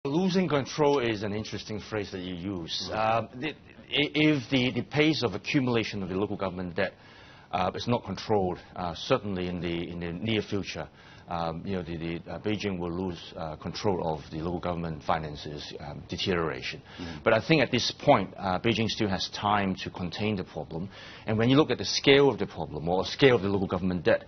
Losing control is an interesting phrase that you use. If the pace of accumulation of the local government debt is not controlled, certainly in the near future, Beijing will lose control of the local government finances deterioration. But I think at this point, Beijing still has time to contain the problem. And when you look at the scale of the problem or scale of the local government debt,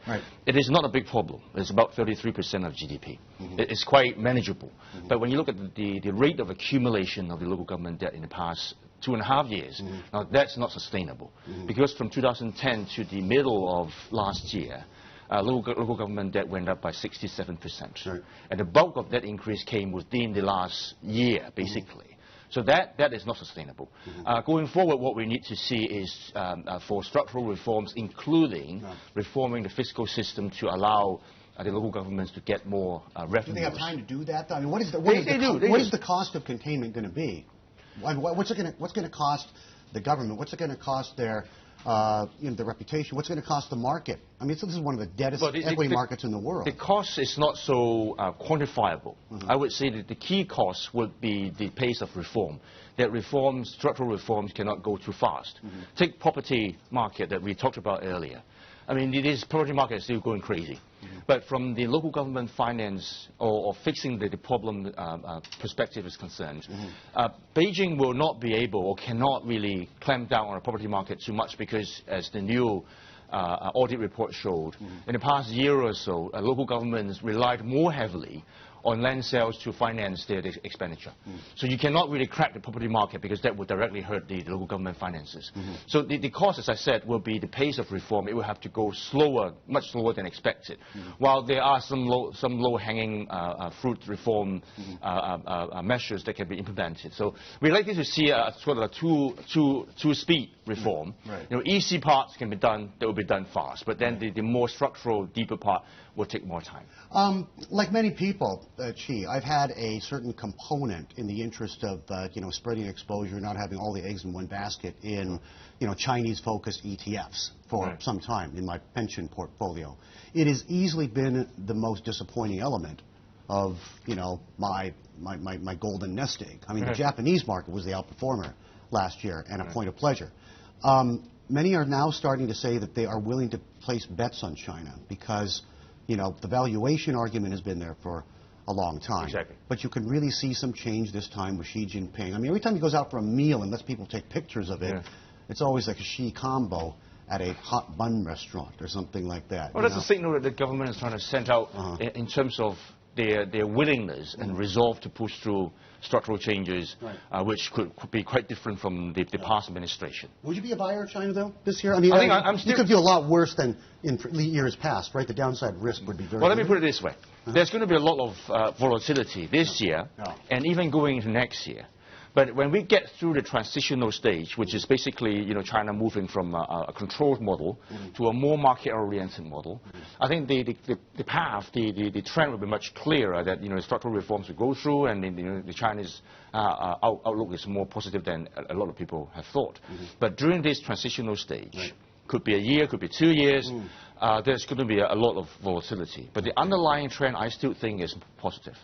it is not a big problem. It's about 33% of GDP. It's quite manageable. But when you look at the rate of accumulation of the local government debt in the past 2.5 years, now that's not sustainable. Because from 2010 to the middle of last year, local government debt went up by 67%. And the bulk of that increase came within the last year, basically. So that is not sustainable. Going forward, what we need to see is for structural reforms, including reforming the fiscal system to allow the local governments to get more revenues. Do they have time to do that? I mean, what is the cost of containment going to be? What's it going to cost the government? What's it going to cost their the reputation? What's going to cost the market? I mean, so this is one of the deadest equity markets in the world. The cost is not so quantifiable. I would say that the key cost would be the pace of reform. That reforms, structural reforms, cannot go too fast. Take property market that we talked about earlier. I mean, this property market is still going crazy. But from the local government finance or fixing the problem perspective is concerned, Beijing will not be able or cannot really clamp down on the property market too much because, as the new audit report showed, in the past year or so, local governments relied more heavily on land sales to finance their expenditure. So you cannot really crack the property market because that would directly hurt the local government finances. So the cost, as I said, will be the pace of reform. It will have to go slower, much slower than expected. While there are some low-hanging fruit reform measures that can be implemented. So we're likely to see a sort of a two-speed reform. Easy parts can be done, that will be done fast. But then the more structural, deeper part will take more time. Like many people, Chi, I've had a certain component in the interest of spreading exposure, not having all the eggs in one basket in Chinese-focused ETFs for some time in my pension portfolio. It has easily been the most disappointing element of my golden nest egg. I mean, the Japanese market was the outperformer last year, and a point of pleasure. Many are now starting to say that they are willing to place bets on China because the valuation argument has been there for a long time. But you can really see some change this time with Xi Jinping. I mean, every time he goes out for a meal and lets people take pictures of it, it's always like a Xi combo at a hot bun restaurant or something like that. Well, that's a signal that the government is trying to send out in terms of their willingness and resolve to push through structural changes, which could be quite different from the past administration. Would you be a buyer of China, though, this year? I mean, you could do a lot worse than in years past, right? The downside risk would be very... Well, let me put it this way. There's going to be a lot of volatility this year and even going into next year. But when we get through the transitional stage, which is basically China moving from a controlled model to a more market-oriented model, I think the path, the trend will be much clearer that structural reforms will go through, and the Chinese outlook is more positive than a lot of people have thought. But during this transitional stage, could be a year, could be 2 years, there's going to be a lot of volatility. But the underlying trend, I still think, is positive.